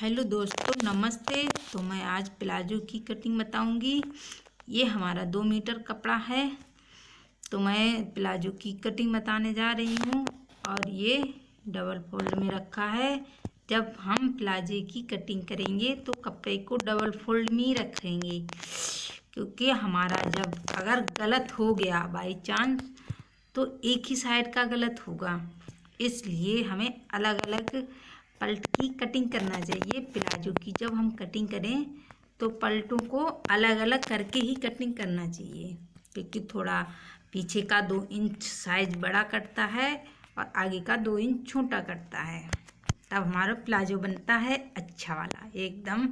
Hello दोस्तों, नमस्ते। तो मैं आज प्लाजो की कटिंग बताऊंगी। ये हमारा 2 मीटर कपड़ा है। तो मैं प्लाजो की कटिंग बताने जा रही हूँ और ये डबल फोल्ड में रखा है। जब हम प्लाजो की कटिंग करेंगे तो कपड़े को डबल फोल्ड में ही रखेंगे, क्योंकि हमारा जब अगर गलत हो गया बाई चांस तो एक ही साइड का गलत होगा। इसलिए हमें अलग अलग पलट की कटिंग करना चाहिए। प्लाजो की जब हम कटिंग करें तो पलटों को अलग अलग करके ही कटिंग करना चाहिए, क्योंकि थोड़ा पीछे का 2 इंच साइज बड़ा कटता है और आगे का 2 इंच छोटा कटता है। तब हमारा प्लाजो बनता है अच्छा वाला, एकदम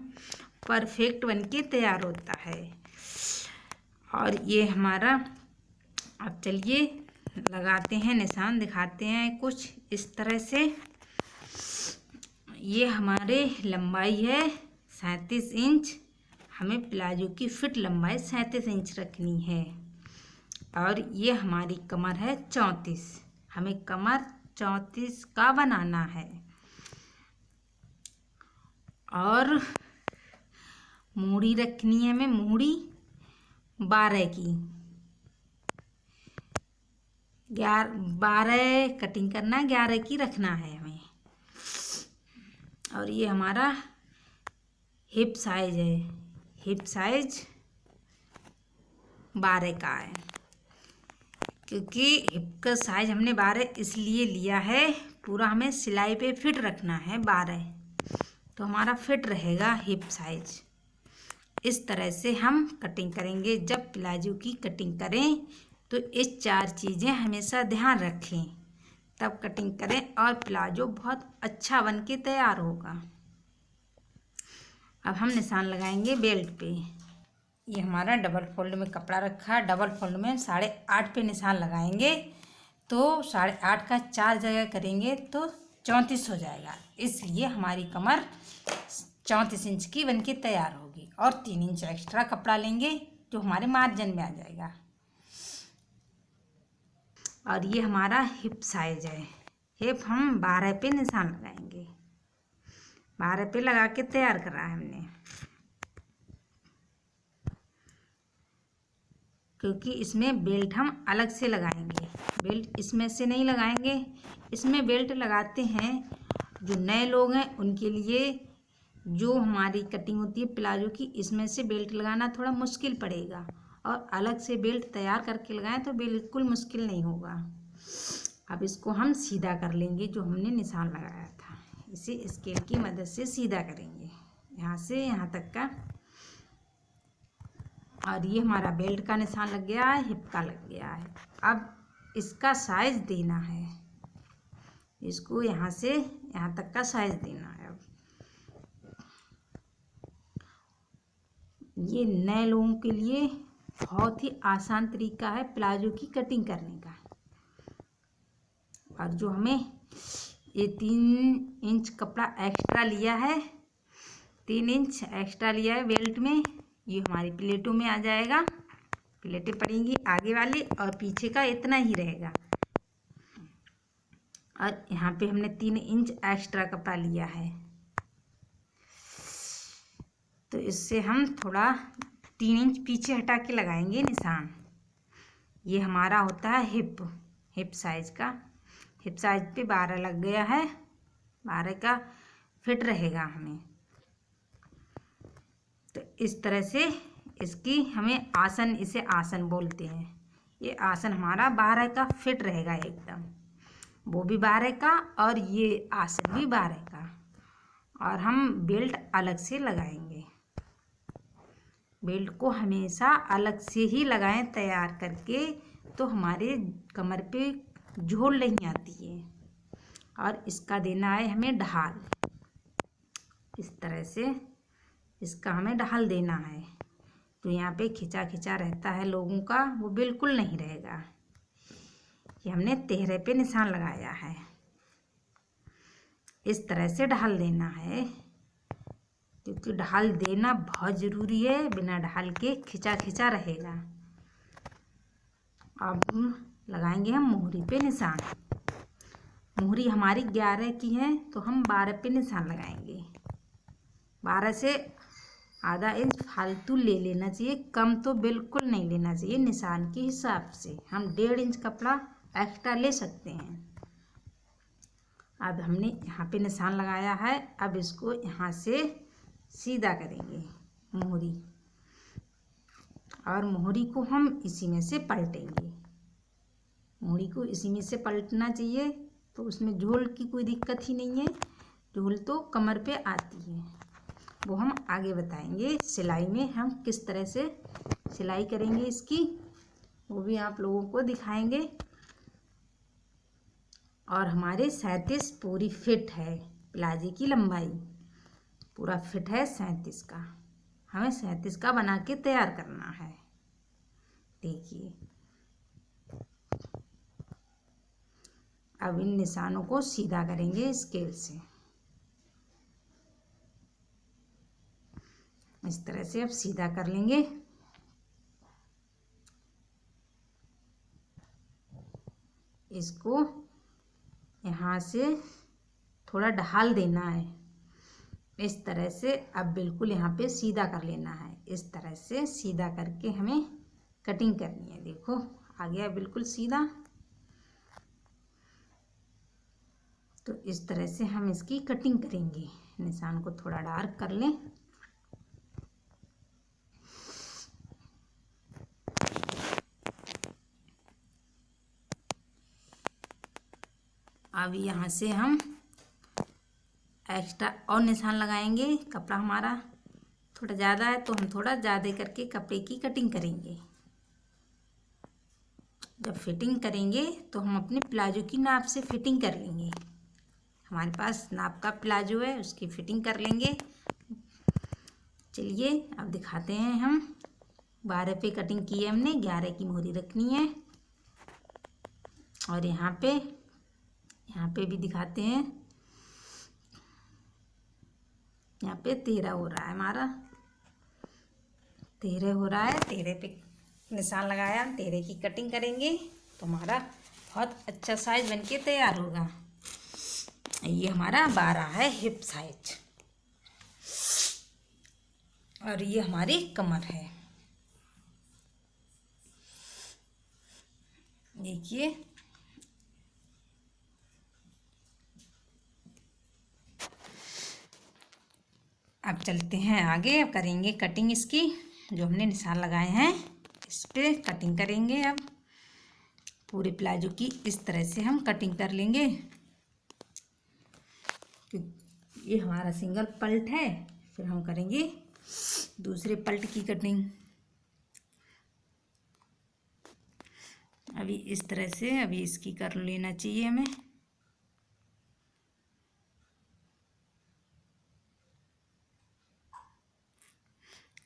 परफेक्ट बन के तैयार होता है। और ये हमारा, अब चलिए लगाते हैं, निशान दिखाते हैं कुछ इस तरह से। ये हमारे लंबाई है 37 इंच। हमें प्लाजो की फिट लंबाई 37 इंच रखनी है। और ये हमारी कमर है 34। हमें कमर 34 का बनाना है। और मूड़ी रखनी है, हमें मूड़ी 12 की। 12 कटिंग करना है, 11 की रखना है हमें। और ये हमारा हिप साइज है, हिप साइज 12 का है, क्योंकि हिप का साइज हमने 12 इसलिए लिया है, पूरा हमें सिलाई पे फिट रखना है 12, तो हमारा फिट रहेगा हिप साइज। इस तरह से हम कटिंग करेंगे। जब प्लाजो की कटिंग करें तो इस 4 चीज़ें हमेशा ध्यान रखें, तब कटिंग करें और प्लाजो बहुत अच्छा बन के तैयार होगा। अब हम निशान लगाएंगे बेल्ट पे। ये हमारा डबल फोल्ड में कपड़ा रखा है। डबल फोल्ड में 8.5 पे निशान लगाएंगे, तो 8.5 का 4 जगह करेंगे तो 34 हो जाएगा। इसलिए हमारी कमर 34 इंच की बन के तैयार होगी। और 3 इंच एक्स्ट्रा कपड़ा लेंगे जो हमारे मार्जिन में आ जाएगा। और ये हमारा हिप साइज है। हिप हम 12 पे निशान लगाएंगे। 12 पे लगा के तैयार करा है हमने, क्योंकि इसमें बेल्ट हम अलग से लगाएंगे। बेल्ट इसमें से नहीं लगाएंगे। इसमें बेल्ट लगाते हैं जो नए लोग हैं उनके लिए। जो हमारी कटिंग होती है प्लाजो की, इसमें से बेल्ट लगाना थोड़ा मुश्किल पड़ेगा, और अलग से बेल्ट तैयार करके लगाएं तो बिल्कुल मुश्किल नहीं होगा। अब इसको हम सीधा कर लेंगे, जो हमने निशान लगाया था इसे स्केल की मदद से सीधा करेंगे, यहाँ से यहाँ तक का। और ये हमारा बेल्ट का निशान लग गया है, हिप का लग गया है। अब इसका साइज देना है, इसको यहाँ से यहाँ तक का साइज देना है। अब ये नए लोगों के लिए बहुत ही आसान तरीका है प्लाजो की कटिंग करने का। और जो हमें ये 3 इंच कपड़ा एक्स्ट्रा लिया है, 3 इंच एक्स्ट्रा लिया है बेल्ट में, ये हमारी प्लेटों में आ जाएगा। प्लेटें पड़ेंगी आगे वाली और पीछे का इतना ही रहेगा। और यहाँ पे हमने 3 इंच एक्स्ट्रा कपड़ा लिया है, तो इससे हम थोड़ा 3 इंच पीछे हटा के लगाएंगे निशान। ये हमारा होता है हिप साइज का। हिप साइज पे 12 लग गया है, 12 का फिट रहेगा हमें। तो इस तरह से इसकी हमें आसन, इसे आसन बोलते हैं। ये आसन हमारा 12 का फिट रहेगा एकदम, वो भी 12 का और ये आसन भी 12 का। और हम बेल्ट अलग से लगाएंगे। बेल्ट को हमेशा अलग से ही लगाएं तैयार करके, तो हमारे कमर पे झोल नहीं आती है। और इसका देना है हमें ढाल, इस तरह से इसका हमें ढाल देना है। तो यहाँ पे खिंचा खिंचा रहता है लोगों का, वो बिल्कुल नहीं रहेगा। ये हमने 13 पे निशान लगाया है। इस तरह से ढाल देना है, क्योंकि ढाल देना बहुत ज़रूरी है, बिना ढाल के खिंचा खिंचा रहेगा। अब लगाएंगे हम मोहरी पे निशान। मोहरी हमारी 11 की है, तो हम 12 पे निशान लगाएंगे। 12 से आधा इंच फालतू ले लेना चाहिए, कम तो बिल्कुल नहीं लेना चाहिए। निशान के हिसाब से हम 1.5 इंच कपड़ा एक्स्ट्रा ले सकते हैं। अब हमने यहाँ पे निशान लगाया है, अब इसको यहाँ से सीधा करेंगे मोहरी, और मोहरी को हम इसी में से पलटेंगे। मोहरी को इसी में से पलटना चाहिए, तो उसमें झोल की कोई दिक्कत ही नहीं है। झोल तो कमर पे आती है, वो हम आगे बताएंगे। सिलाई में हम किस तरह से सिलाई करेंगे इसकी, वो भी आप लोगों को दिखाएंगे। और हमारे 37 पूरी फिट है, प्लाजे की लंबाई पूरा फिट है 37 का। हमें 37 का बना के तैयार करना है। देखिए, अब इन निशानों को सीधा करेंगे स्केल से। इस तरह से अब सीधा कर लेंगे। इसको यहाँ से थोड़ा ढाल देना है, इस तरह से। अब बिल्कुल यहाँ पे सीधा कर लेना है, इस तरह से सीधा करके हमें कटिंग करनी है। देखो आ गया बिल्कुल सीधा। तो इस तरह से हम इसकी कटिंग करेंगे। निशान को थोड़ा डार्क कर लें। अब यहाँ से हम एक्स्ट्रा और निशान लगाएंगे। कपड़ा हमारा थोड़ा ज़्यादा है, तो हम थोड़ा ज़्यादा करके कपड़े की कटिंग करेंगे। जब फिटिंग करेंगे तो हम अपने प्लाजो की नाप से फिटिंग कर लेंगे। हमारे पास नाप का प्लाजो है, उसकी फिटिंग कर लेंगे। चलिए अब दिखाते हैं हम। 12 पे कटिंग की है हमने, 11 की मोहरी रखनी है। और यहाँ पे भी दिखाते हैं। यहाँ पे 13 हो रहा है हमारा, 13 हो रहा है। 13 पे निशान लगाया, 13 की कटिंग करेंगे तो हमारा बहुत अच्छा साइज बनके तैयार होगा। ये हमारा 12 है हिप साइज, और ये हमारी कमर है। देखिए अब चलते हैं आगे। अब करेंगे कटिंग इसकी। जो हमने निशान लगाए हैं इस पे कटिंग करेंगे। अब पूरे प्लाजो की इस तरह से हम कटिंग कर लेंगे। ये हमारा सिंगल पल्ट है, फिर हम करेंगे दूसरे पल्ट की कटिंग। अभी इस तरह से अभी इसकी कर लेना चाहिए हमें।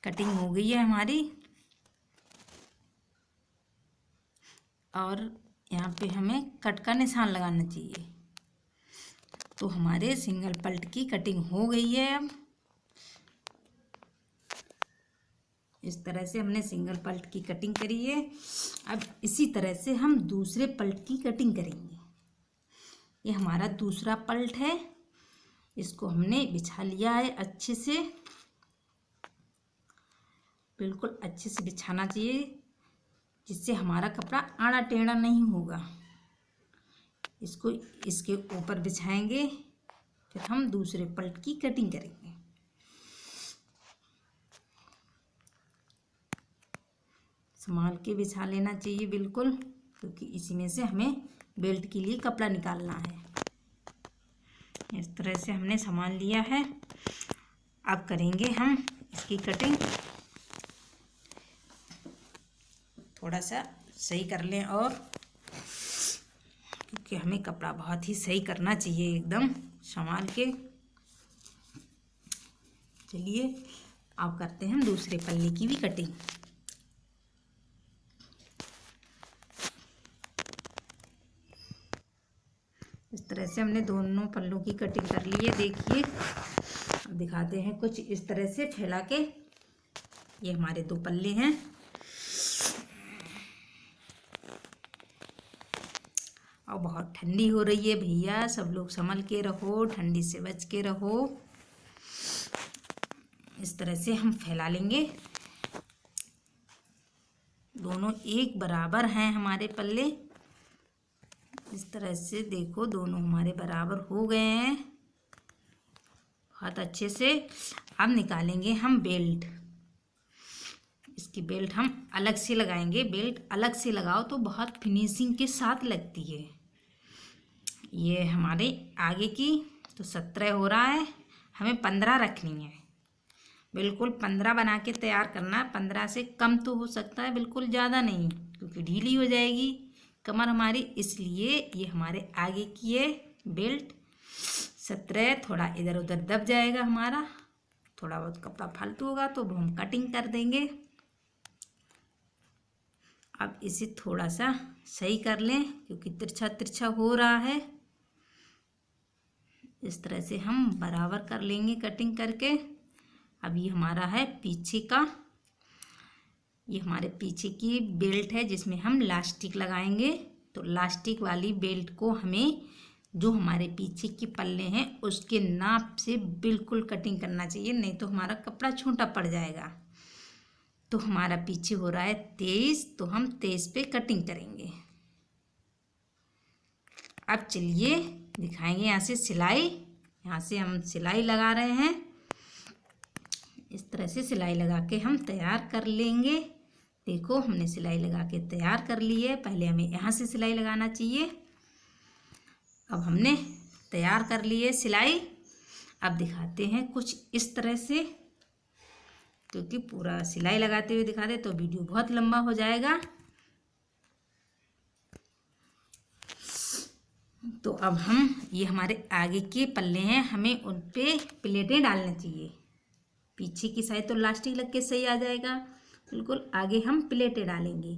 कटिंग हो गई है हमारी, और यहाँ पे हमें कट का निशान लगाना चाहिए। तो हमारे सिंगल पल्ट की कटिंग हो गई है। अब इस तरह से हमने सिंगल पल्ट की कटिंग करी है। अब इसी तरह से हम दूसरे पल्ट की कटिंग करेंगे। ये हमारा दूसरा पल्ट है, इसको हमने बिछा लिया है अच्छे से। बिल्कुल अच्छे से बिछाना चाहिए, जिससे हमारा कपड़ा आड़ा टेढ़ा नहीं होगा। इसको इसके ऊपर बिछाएंगे, फिर हम दूसरे पल्ट की कटिंग करेंगे। संभाल के बिछा लेना चाहिए बिल्कुल, क्योंकि इसी में से हमें बेल्ट के लिए कपड़ा निकालना है। इस तरह से हमने संभाल लिया है। अब करेंगे हम इसकी कटिंग। थोड़ा सा सही कर लें, और क्योंकि हमें कपड़ा बहुत ही सही करना चाहिए, एकदम संभाल के। चलिए अब करते हैं हम दूसरे पल्ले की भी कटिंग। इस तरह से हमने दोनों पल्लों की कटिंग कर ली है। देखिए अब दिखाते हैं कुछ इस तरह से फैला के। ये हमारे 2 पल्ले हैं। और बहुत ठंडी हो रही है भैया, सब लोग संभल के रहो, ठंडी से बच के रहो। इस तरह से हम फैला लेंगे। दोनों एक बराबर हैं हमारे पल्ले। इस तरह से देखो दोनों हमारे बराबर हो गए हैं बहुत अच्छे से। अब निकालेंगे हम बेल्ट। इसकी बेल्ट हम अलग से लगाएंगे। बेल्ट अलग से लगाओ तो बहुत फिनिशिंग के साथ लगती है। ये हमारे आगे की तो 17 हो रहा है, हमें 15 रखनी है। बिल्कुल 15 बना के तैयार करना है। 15 से कम तो हो सकता है, बिल्कुल ज़्यादा नहीं, क्योंकि ढीली हो जाएगी कमर हमारी। इसलिए ये हमारे आगे की है बेल्ट। 17 थोड़ा इधर उधर दब जाएगा हमारा, थोड़ा बहुत कपड़ा फालतू होगा तो वो हम कटिंग कर देंगे। अब इसे थोड़ा सा सही कर लें क्योंकि तिरछा तिरछा हो रहा है। इस तरह से हम बराबर कर लेंगे कटिंग करके। अब ये हमारा है पीछे का, ये हमारे पीछे की बेल्ट है जिसमें हम लास्टिक लगाएंगे। तो लास्टिक वाली बेल्ट को हमें जो हमारे पीछे के पल्ले हैं उसके नाप से बिल्कुल कटिंग करना चाहिए, नहीं तो हमारा कपड़ा छोटा पड़ जाएगा। तो हमारा पीछे हो रहा है 23, तो हम 23 पे कटिंग करेंगे। अब चलिए दिखाएंगे यहाँ से सिलाई। यहाँ से हम सिलाई लगा रहे हैं। इस तरह से सिलाई लगा के हम तैयार कर लेंगे। देखो हमने सिलाई लगा के तैयार कर ली है। पहले हमें यहाँ से सिलाई लगाना चाहिए। अब हमने तैयार कर ली है सिलाई। अब दिखाते हैं कुछ इस तरह से, क्योंकि पूरा सिलाई लगाते हुए दिखा दे तो वीडियो बहुत लंबा हो जाएगा। तो अब हम ये हमारे आगे के पल्ले हैं, हमें उन पे प्लेटें डालनी चाहिए। पीछे की साइड तो लास्टिक लग के सही आ जाएगा, बिल्कुल आगे हम प्लेटें डालेंगे।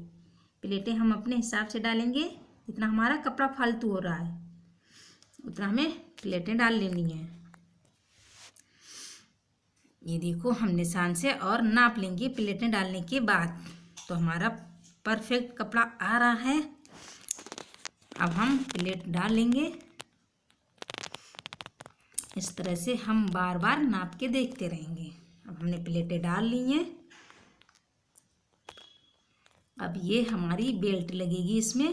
प्लेटें हम अपने हिसाब से डालेंगे, जितना हमारा कपड़ा फालतू हो रहा है उतना हमें प्लेटें डाल लेनी है। ये देखो हम निशान से और नाप लेंगे प्लेटें डालने के बाद, तो हमारा परफेक्ट कपड़ा आ रहा है। अब हम प्लेट डाल लेंगे। इस तरह से हम बार बार नाप के देखते रहेंगे। अब हमने प्लेटें डाल ली हैं। अब ये हमारी बेल्ट लगेगी इसमें।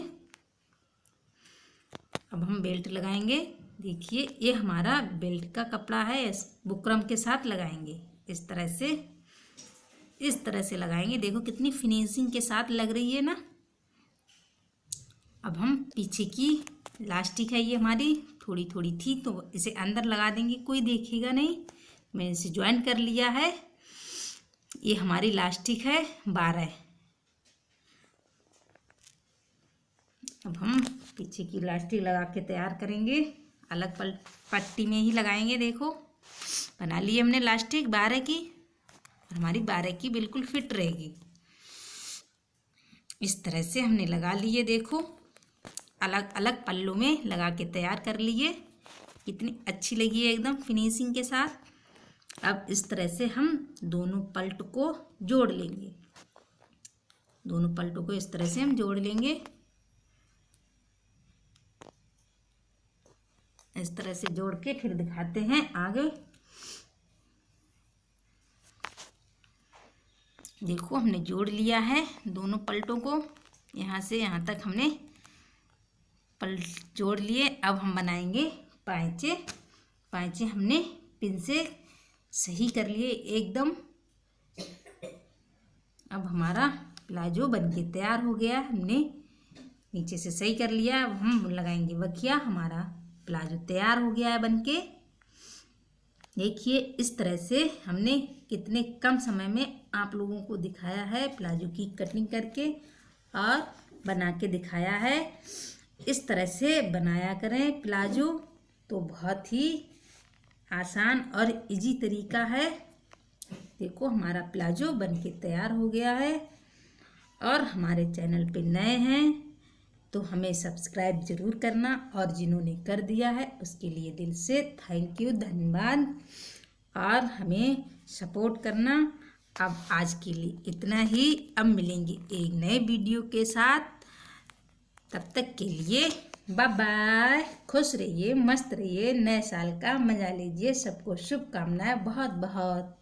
अब हम बेल्ट लगाएंगे। देखिए ये हमारा बेल्ट का कपड़ा है, इस बुकरम के साथ लगाएंगे। इस तरह से लगाएंगे। देखो कितनी फिनिशिंग के साथ लग रही है ना। अब हम पीछे की लास्टिक है ये हमारी थोड़ी थोड़ी थी तो इसे अंदर लगा देंगे, कोई देखेगा नहीं। मैंने इसे ज्वाइन कर लिया है। ये हमारी लास्टिक है 12। अब हम पीछे की लास्टिक लगा के तैयार करेंगे। अलग पट्टी में ही लगाएंगे। देखो बना ली हमने लास्टिक 12 की, और हमारी 12 की बिल्कुल फिट रहेगी। इस तरह से हमने लगा लिए। देखो अलग अलग पल्लों में लगा के तैयार कर लिए। कितनी अच्छी लगी है एकदम फिनिशिंग के साथ। अब इस तरह से हम दोनों पलट को जोड़ लेंगे। दोनों पलटों को इस तरह से हम जोड़ लेंगे। इस तरह से जोड़ के फिर दिखाते हैं आगे। देखो हमने जोड़ लिया है दोनों पलटों को, यहाँ से यहाँ तक हमने पलट जोड़ लिए। अब हम बनाएंगे पांचे। पांचे हमने पिन से सही कर लिए एकदम। अब हमारा प्लाजो बनके तैयार हो गया। हमने नीचे से सही कर लिया। अब हम लगाएंगे वकिया। हमारा प्लाजो तैयार हो गया है बनके। देखिए इस तरह से हमने कितने कम समय में आप लोगों को दिखाया है प्लाजो की कटिंग करके और बना के दिखाया है। इस तरह से बनाया करें प्लाजो, तो बहुत ही आसान और इजी तरीका है। देखो हमारा प्लाजो बनके तैयार हो गया है। और हमारे चैनल पे नए हैं तो हमें सब्सक्राइब ज़रूर करना, और जिन्होंने कर दिया है उसके लिए दिल से थैंक यू, धन्यवाद। और हमें सपोर्ट करना। अब आज के लिए इतना ही। अब मिलेंगे एक नए वीडियो के साथ। तब तक के लिए बाय बाय। खुश रहिए, मस्त रहिए, नए साल का मज़ा लीजिए। सबको शुभकामनाएं बहुत बहुत।